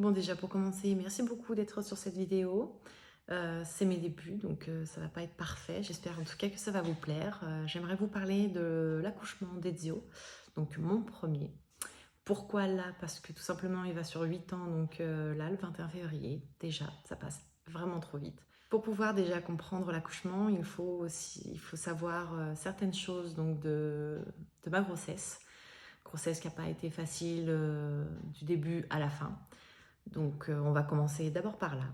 Bon déjà pour commencer, merci beaucoup d'être sur cette vidéo. C'est mes débuts, donc ça va pas être parfait. J'espère en tout cas que ça va vous plaire. J'aimerais vous parler de l'accouchement d'Ezio, donc mon premier. Pourquoi là? Parce que tout simplement il va sur 8 ans, donc là le 21 février, déjà, ça passe vraiment trop vite. Pour pouvoir déjà comprendre l'accouchement, il faut savoir certaines choses donc de ma grossesse. Grossesse qui n'a pas été facile du début à la fin. Donc on va commencer d'abord par là.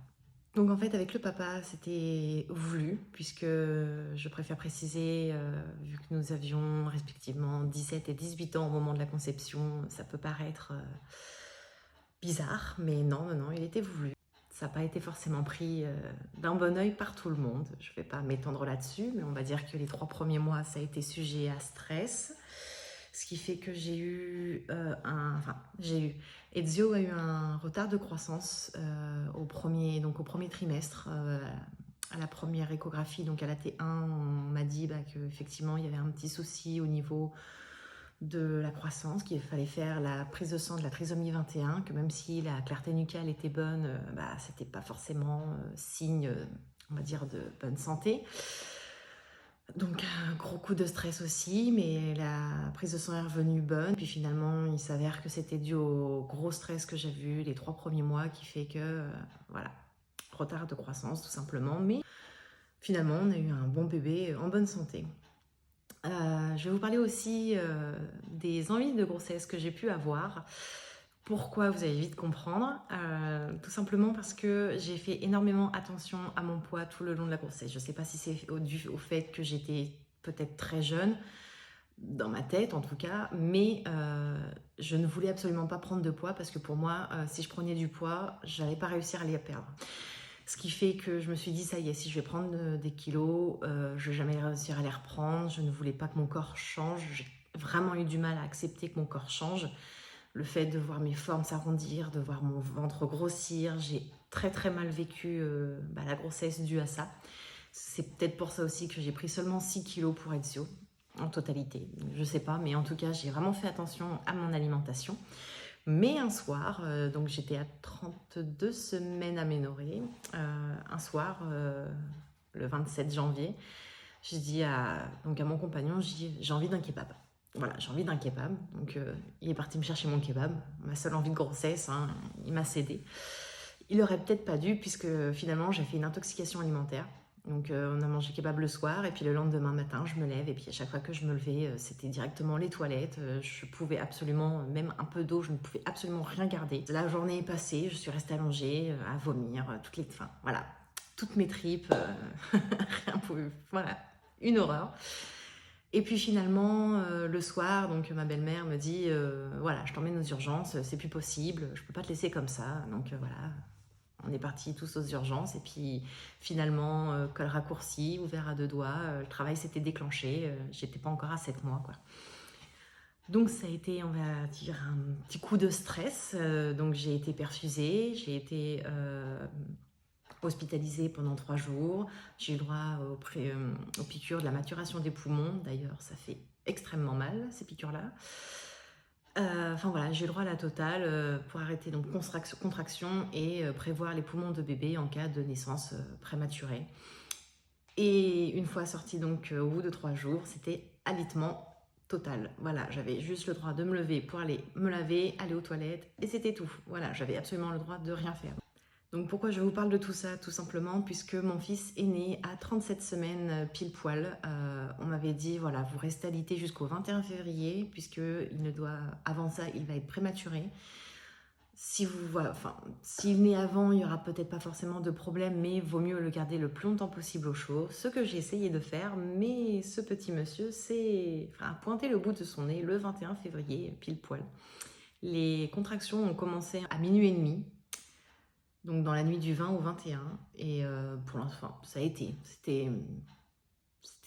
Donc en fait avec le papa c'était voulu puisque je préfère préciser vu que nous avions respectivement 17 et 18 ans au moment de la conception, ça peut paraître bizarre mais non, il était voulu. Ça n'a pas été forcément pris d'un bon oeil par tout le monde. Je ne vais pas m'étendre là-dessus, mais on va dire que les 3 premiers mois, ça a été sujet à stress. Ce qui fait que Ezio a eu un retard de croissance au premier trimestre. À la première échographie, donc à la T1, on m'a dit qu'effectivement il y avait un petit souci au niveau de la croissance, qu'il fallait faire la prise de sang de la trisomie 21, que même si la clarté nucléale était bonne, c'était pas forcément signe, on va dire, de bonne santé. Donc un gros coup de stress aussi, mais la prise de sang est revenue bonne. Puis finalement, il s'avère que c'était dû au gros stress que j'ai vu les 3 premiers mois qui fait que, voilà, retard de croissance tout simplement. Mais finalement, on a eu un bon bébé en bonne santé. Je vais vous parler aussi des envies de grossesse que j'ai pu avoir. Pourquoi, vous allez vite comprendre. Tout simplement parce que j'ai fait énormément attention à mon poids tout le long de la grossesse. Je ne sais pas si c'est dû au fait que j'étais peut-être très jeune, dans ma tête en tout cas, mais je ne voulais absolument pas prendre de poids parce que pour moi, si je prenais du poids, je n'allais pas réussir à les perdre. Ce qui fait que je me suis dit, ça y est, si je vais prendre des kilos, je ne vais jamais réussir à les reprendre. Je ne voulais pas que mon corps change. J'ai vraiment eu du mal à accepter que mon corps change. Le fait de voir mes formes s'arrondir, de voir mon ventre grossir, j'ai très mal vécu la grossesse due à ça. C'est peut-être pour ça aussi que j'ai pris seulement 6 kilos pour Ezio, en totalité. Je sais pas, mais en tout cas, j'ai vraiment fait attention à mon alimentation. Mais un soir, donc j'étais à 32 semaines aménorrhée, un soir, le 27 janvier, j'ai dit à mon compagnon, j'ai envie d'un kebab. Voilà, j'ai envie d'un kebab. Donc il est parti me chercher mon kebab, ma seule envie de grossesse, hein, il m'a cédé. Il aurait peut-être pas dû puisque finalement j'ai fait une intoxication alimentaire. Donc on a mangé kebab le soir et puis le lendemain matin je me lève et puis à chaque fois que je me levais c'était directement les toilettes. Je pouvais absolument, même un peu d'eau, je ne pouvais absolument rien garder. La journée est passée, je suis restée allongée à vomir, voilà, toutes mes tripes, rien pouvait, voilà, une horreur. Et puis finalement, le soir, donc ma belle-mère me dit voilà, je t'emmène aux urgences, c'est plus possible, je peux pas te laisser comme ça. Donc voilà, on est partis tous aux urgences. Et puis finalement, col raccourci, ouvert à 2 doigts, le travail s'était déclenché, j'étais pas encore à 7 mois, quoi. Donc ça a été, on va dire, un petit coup de stress. Donc j'ai été perfusée, j'ai été hospitalisée pendant 3 jours. J'ai eu droit aux piqûres de la maturation des poumons. D'ailleurs, ça fait extrêmement mal, ces piqûres-là. Enfin voilà, j'ai eu droit à la totale pour arrêter donc contraction et prévoir les poumons de bébé en cas de naissance prématurée. Et une fois sortie donc au bout de 3 jours, c'était alitement total. Voilà, j'avais juste le droit de me lever pour aller me laver, aller aux toilettes et c'était tout. Voilà, j'avais absolument le droit de rien faire. Donc pourquoi je vous parle de tout ça? Tout simplement puisque mon fils est né à 37 semaines pile poil. On m'avait dit, voilà, vous restez alité jusqu'au 21 février, puisque avant ça, il va être prématuré. S'il naît avant, il n'y aura peut-être pas forcément de problème, mais vaut mieux le garder le plus longtemps possible au chaud. Ce que j'ai essayé de faire, mais ce petit monsieur a pointé le bout de son nez le 21 février, pile poil. Les contractions ont commencé à minuit et demi. Donc dans la nuit du 20 au 21, et pour l'instant, ça a été. C'était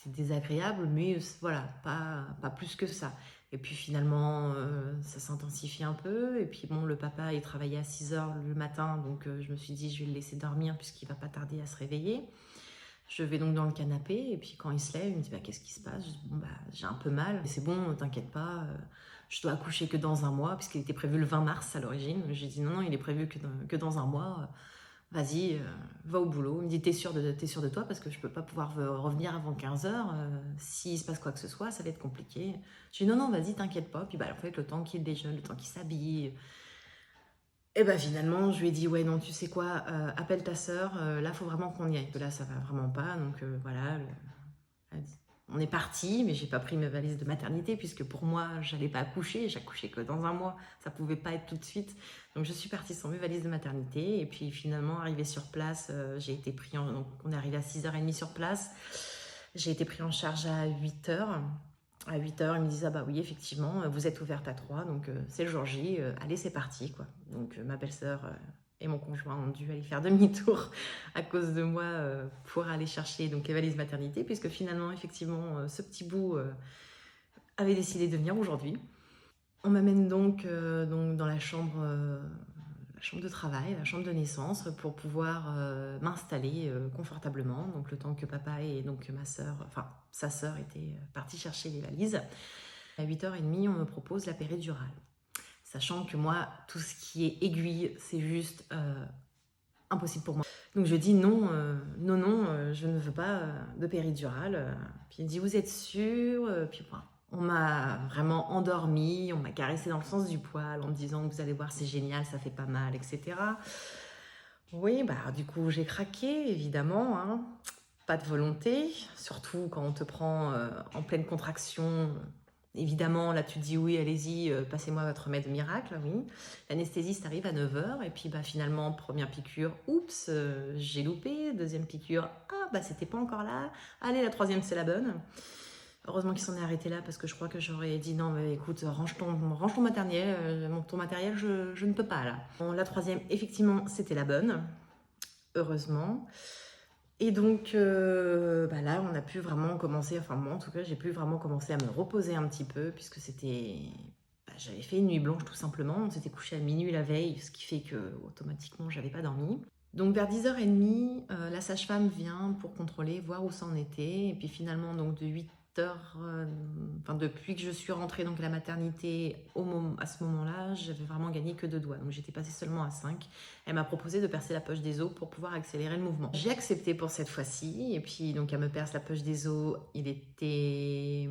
désagréable, mais voilà, pas plus que ça. Et puis finalement, ça s'intensifie un peu. Et puis bon, le papa, il travaillait à 6 h le matin, donc je me suis dit, je vais le laisser dormir puisqu'il va pas tarder à se réveiller. Je vais donc dans le canapé, et puis quand il se lève, il me dit bah, qu'est-ce qui se passe? Je dis bon, bah, j'ai un peu mal, mais c'est bon, t'inquiète pas, je dois accoucher que dans un mois, puisqu'il était prévu le 20 mars à l'origine. J'ai dit non, non, il est prévu que dans un mois, vas-y, va au boulot. Il me dit t'es sûr de toi, parce que je peux pas pouvoir revenir avant 15 heures, s'il se passe quoi que ce soit, ça va être compliqué. Je dis non, non, vas-y, t'inquiète pas. Puis bah, en fait, le temps qu'il déjeune, le temps qu'il s'habille, et bah finalement, je lui ai dit, ouais, non, tu sais quoi, appelle ta sœur, là, faut vraiment qu'on y aille, que là, ça va vraiment pas, donc voilà, on est parti, mais j'ai pas pris mes valises de maternité, puisque pour moi, j'allais pas accoucher, j'accouchais que dans un mois, ça pouvait pas être tout de suite, donc je suis partie sans mes valises de maternité, et puis finalement, arrivée sur place, j'ai été pris donc on est arrivé à 6h30 sur place, j'ai été pris en charge à 8h. À 8h, ils me disent, ah bah oui, effectivement, vous êtes ouverte à 3, donc c'est le jour J, allez, c'est parti, quoi. Donc ma belle-sœur et mon conjoint ont dû aller faire demi-tour à cause de moi pour aller chercher donc les valises maternité, puisque finalement, effectivement, ce petit bout avait décidé de venir aujourd'hui. On m'amène donc dans la chambre de travail, la chambre de naissance, pour pouvoir m'installer confortablement, donc le temps que papa et donc ma sœur, enfin sa sœur était partie chercher les valises. À 8h30, on me propose la péridurale, sachant que moi, tout ce qui est aiguille, c'est juste impossible pour moi. Donc je dis non, je ne veux pas de péridurale. Puis il dit, vous êtes sûre? Puis bon, on m'a vraiment endormie, on m'a caressé dans le sens du poil en me disant, vous allez voir, c'est génial, ça fait pas mal, etc. Oui, bah du coup j'ai craqué, évidemment, hein. Pas de volonté, surtout quand on te prend en pleine contraction. Évidemment, là tu te dis oui, allez-y, passez-moi votre remède miracle, oui. L'anesthésiste arrive à 9h, et puis bah, finalement, première piqûre, oups, j'ai loupé. Deuxième piqûre, ah bah c'était pas encore là. Allez, la troisième, c'est la bonne. Heureusement qu'il s'en est arrêté là, parce que je crois que j'aurais dit non, mais écoute, range ton matériel, ton matériel, je ne peux pas là. Bon, la troisième, effectivement, c'était la bonne, heureusement. Et donc bah là, on a pu vraiment commencer, enfin moi en tout cas, j'ai pu vraiment commencer à me reposer un petit peu, puisque c'était... bah, j'avais fait une nuit blanche tout simplement, on s'était couché à minuit la veille, ce qui fait que automatiquement, j'avais pas dormi. Donc vers 10h30, la sage-femme vient pour contrôler, voir où ça en était, et puis finalement, donc de 8h, enfin depuis que je suis rentrée donc à la maternité, à ce moment-là, j'avais vraiment gagné que 2 doigts, donc j'étais passée seulement à 5. Elle m'a proposé de percer la poche des os pour pouvoir accélérer le mouvement. J'ai accepté pour cette fois-ci, et puis donc elle me perce la poche des os, il était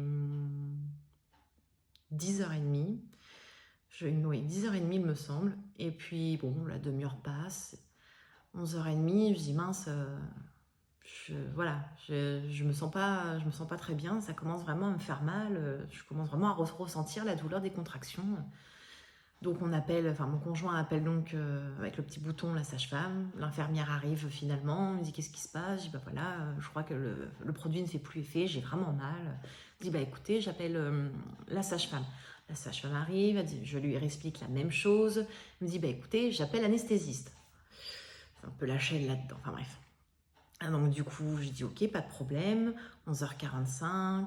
10h30, oui 10h30 il me semble, et puis bon, la demi-heure passe, 11h30, je dis mince, voilà, je me sens pas très bien, ça commence vraiment à me faire mal, je commence vraiment à ressentir la douleur des contractions. Donc on appelle, enfin mon conjoint appelle donc avec le petit bouton la sage-femme, l'infirmière arrive finalement, me dit qu'est-ce qui se passe, je dis bah voilà, je crois que le produit ne fait plus effet, j'ai vraiment mal. Je dis bah écoutez, j'appelle la sage-femme. La sage-femme arrive, je lui explique la même chose, elle me dit bah écoutez, j'appelle l'anesthésiste. C'est un peu la chaîne là-dedans, enfin bref. Ah, donc du coup, j'ai dit ok, pas de problème, 11h45,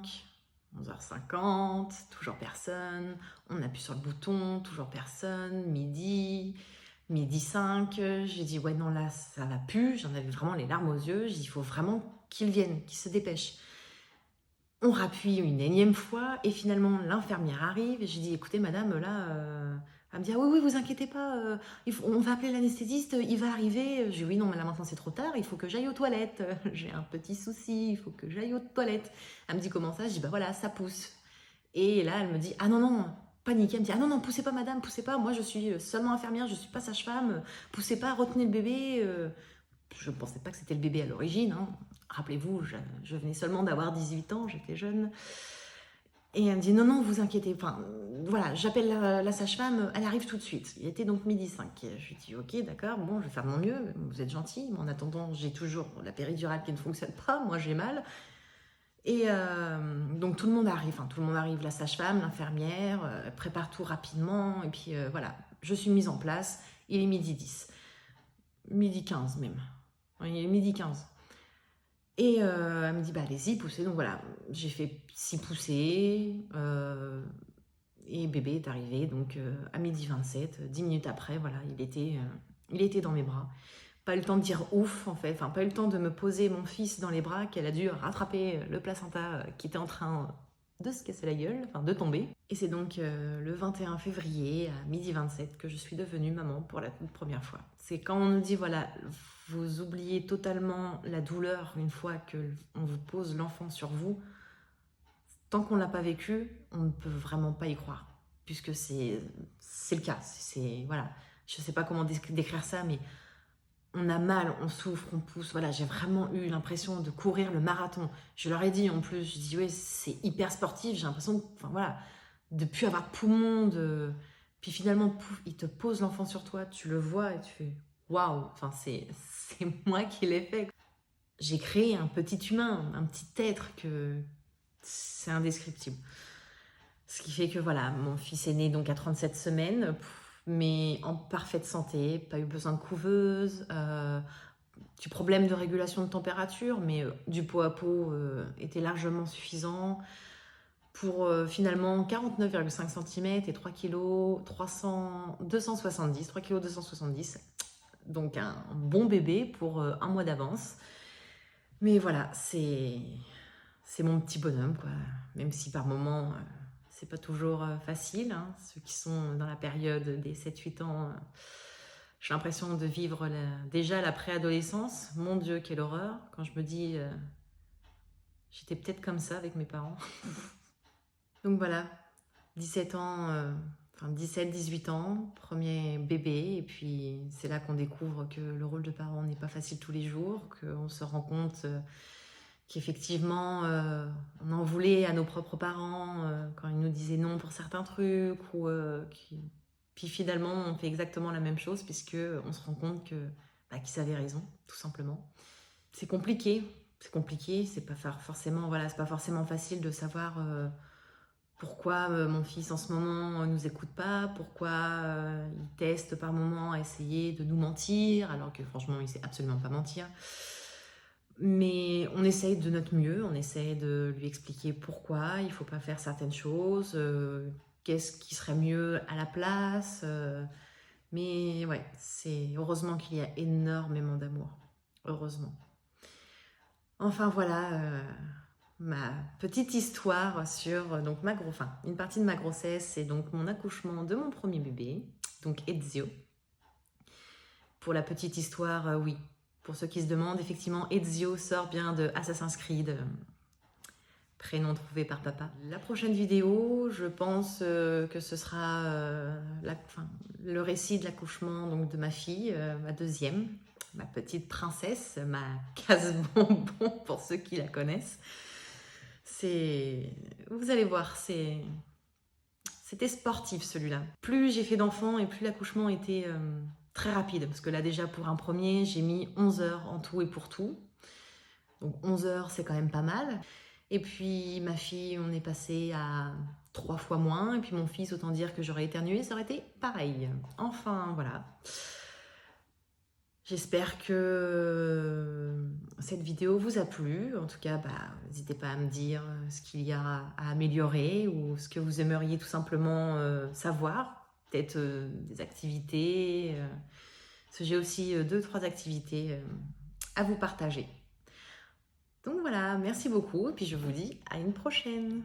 11h50, toujours personne, on appuie sur le bouton, toujours personne, midi 5, j'ai dit ouais non là ça va plus, j'en avais vraiment les larmes aux yeux, j'ai dit il faut vraiment qu'il vienne, qu'il se dépêche. On rappuie une énième fois, et finalement l'infirmière arrive, et j'ai dit écoutez madame, là... Elle me dit ah oui, oui, vous inquiétez pas, on va appeler l'anesthésiste, il va arriver. Je dis oui, non, mais là maintenant c'est trop tard, il faut que j'aille aux toilettes. J'ai un petit souci, il faut que j'aille aux toilettes. Elle me dit comment ça? Je dis bah voilà, ça pousse. Et là, elle me dit ah non, non, paniquée. Elle me dit ah non, non, poussez pas madame, poussez pas, moi je suis seulement infirmière, je suis pas sage-femme, poussez pas, retenez le bébé. Je ne pensais pas que c'était le bébé à l'origine, hein. Rappelez-vous, je venais seulement d'avoir 18 ans, j'étais jeune. Et elle me dit non, non, vous inquiétez, enfin voilà, j'appelle la sage-femme, elle arrive tout de suite. Il était donc midi 5. Je lui dis ok, d'accord, bon, je vais faire de mon mieux, vous êtes gentil, mais en attendant, j'ai toujours la péridurale qui ne fonctionne pas, moi j'ai mal. Et donc tout le monde arrive, la sage-femme, l'infirmière, prépare tout rapidement, et puis voilà, je suis mise en place, il est midi 10, midi 15 même, il est midi 15. Et elle me dit, bah allez-y, poussez. Donc voilà, j'ai fait 6 poussées. Et bébé est arrivé donc à midi 27, 10 minutes après, voilà, il était dans mes bras. pas eu le temps de dire ouf en fait, enfin pas eu le temps de me poser mon fils dans les bras qu'elle a dû rattraper le placenta qui était en train de se casser la gueule, enfin de tomber. Et c'est donc le 21 février à 12h27 que je suis devenue maman pour la toute première fois. C'est quand on nous dit voilà, vous oubliez totalement la douleur une fois qu'on vous pose l'enfant sur vous. Tant qu'on ne l'a pas vécu, on ne peut vraiment pas y croire, puisque c'est le cas. Voilà. Je ne sais pas comment décrire ça, mais on a mal, on souffre, on pousse. Voilà, j'ai vraiment eu l'impression de courir le marathon. Je leur ai dit en plus, je dis oui, c'est hyper sportif. J'ai l'impression, enfin voilà, de plus avoir de poumons. Puis finalement, pouf, ils te posent l'enfant sur toi, tu le vois et tu fais waouh. Enfin, c'est moi qui l'ai fait. J'ai créé un petit humain, un petit être que c'est indescriptible. Ce qui fait que voilà, mon fils est né donc à 37 semaines, mais en parfaite santé, pas eu besoin de couveuse, du problème de régulation de température, mais du pot à pot était largement suffisant pour finalement 49,5 cm et 3 kg 270, 3 kg 270. Donc un bon bébé pour un mois d'avance. Mais voilà, c'est mon petit bonhomme, quoi. Même si par moments, c'est pas toujours facile. Hein. Ceux qui sont dans la période des 7-8 ans, j'ai l'impression de vivre déjà la préadolescence. Mon Dieu, quelle horreur. Quand je me dis, j'étais peut-être comme ça avec mes parents. Donc voilà, 17 ans, enfin 17-18 ans, premier bébé. Et puis c'est là qu'on découvre que le rôle de parent n'est pas facile tous les jours, qu'on se rend compte... qu'effectivement, on en voulait à nos propres parents quand ils nous disaient non pour certains trucs, puis finalement, on fait exactement la même chose puisqu'on se rend compte qu'ils avaient raison, tout simplement. C'est compliqué, c'est pas forcément, voilà, c'est pas forcément facile de savoir pourquoi mon fils en ce moment nous écoute pas, pourquoi il teste par moment à essayer de nous mentir, alors que franchement, il sait absolument pas mentir. Mais on essaye de notre mieux, on essaye de lui expliquer pourquoi il ne faut pas faire certaines choses, qu'est-ce qui serait mieux à la place. Mais ouais, c'est heureusement qu'il y a énormément d'amour. Heureusement. Enfin voilà ma petite histoire sur donc, une partie de ma grossesse et donc mon accouchement de mon premier bébé, donc Ezio. Pour la petite histoire, oui. Pour ceux qui se demandent, effectivement, Ezio sort bien de Assassin's Creed, prénom trouvé par papa. La prochaine vidéo, je pense que ce sera le récit de l'accouchement donc de ma fille, ma deuxième, ma petite princesse, ma casse-bonbon pour ceux qui la connaissent. Vous allez voir, c'était sportif celui-là. Plus j'ai fait d'enfants et plus l'accouchement était... très rapide, parce que là déjà pour un premier, j'ai mis 11 heures en tout et pour tout. Donc 11 heures, c'est quand même pas mal. Et puis ma fille, on est passé à 3 fois moins. Et puis mon fils, autant dire que j'aurais éternué, ça aurait été pareil. Enfin, voilà. J'espère que cette vidéo vous a plu. En tout cas, n'hésitez pas à me dire ce qu'il y a à améliorer ou ce que vous aimeriez tout simplement savoir. Peut-être des activités. Parce que j'ai aussi 2-3 activités à vous partager. Donc voilà, merci beaucoup. Et puis je vous dis à une prochaine.